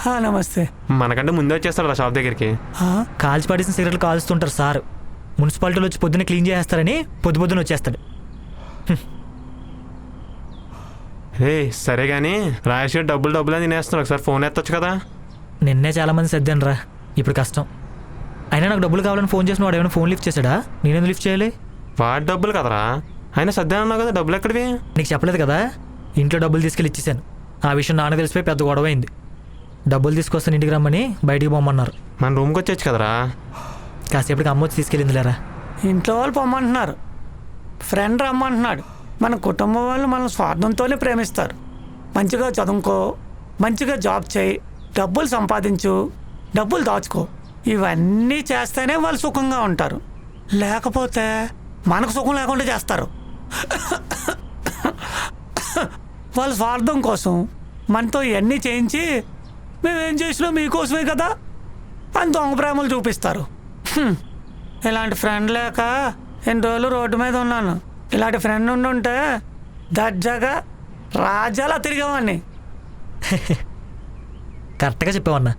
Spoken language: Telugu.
నమస్తే. మనకంటే ముందే వచ్చేస్తాడు షాప్ దగ్గరికి. కాల్చి పడేసిన సిగరెట్లు కాల్స్తుంటారు సార్. మున్సిపాలిటీలో వచ్చి పొద్దున్న క్లీన్ చేస్తారని పొద్దున వచ్చేస్తాడు. సరే కానీ రాజేష్ డబ్బులు అని తినేస్తున్నాడు. ఒకసారి ఫోన్ ఎత్తొచ్చు కదా. నిన్నే చాలా మంది సర్దాను రా, ఇప్పుడు కష్టం. అయినా నాకు డబ్బులు కావాలని ఫోన్ చేసిన వాడు ఏమైనా ఫోన్ లిఫ్ట్ చేశాడా? నేనేందుకు లిఫ్ట్ చేయాలి? వాడి డబ్బులు కదరా, అయినా సర్దాను అన్నావు కదా, డబ్బులు ఎక్కడివి? నీకు చెప్పలేదు కదా, ఇంట్లో డబ్బులు తీసుకెళ్ళి ఇచ్చేసాను. ఆ విషయం నాన్న తెలిసిపోయి పెద్ద గొడవ అయింది. డబ్బులు తీసుకొస్తాను ఇంటికి రమ్మని బయటికి పోమన్నారు. మన రూమ్కి వచ్చేచ్చు కదరా. కాసేపటికి అమ్మ వచ్చి తీసుకెళ్ళిందిలేరా. ఇంట్లో వాళ్ళు పొమ్మంటున్నారు, ఫ్రెండ్ రమ్మంటున్నాడు. మన కుటుంబం వాళ్ళు మన స్వార్థంతోనే ప్రేమిస్తారు. మంచిగా చదువుకో, మంచిగా జాబ్ చేయి, డబ్బులు సంపాదించు, డబ్బులు దాచుకో, ఇవన్నీ చేస్తేనే వాళ్ళు సుఖంగా ఉంటారు. లేకపోతే మనకు సుఖం లేకుండా చేస్తారు. వాళ్ళ స్వార్థం కోసం మనతో ఇవన్నీ చేయించి మేమేం చేసినా మీకోసమే కదా అని దొంగ ప్రేమలు చూపిస్తారు. ఇలాంటి ఫ్రెండ్ లేక ఎన్ని రోజులు రోడ్డు మీద ఉన్నాను. ఇలాంటి ఫ్రెండ్ ఉండుంటే దర్జాగా రాజాలా తిరిగేవాడిని. కరెక్ట్గా చెప్పావన్నా.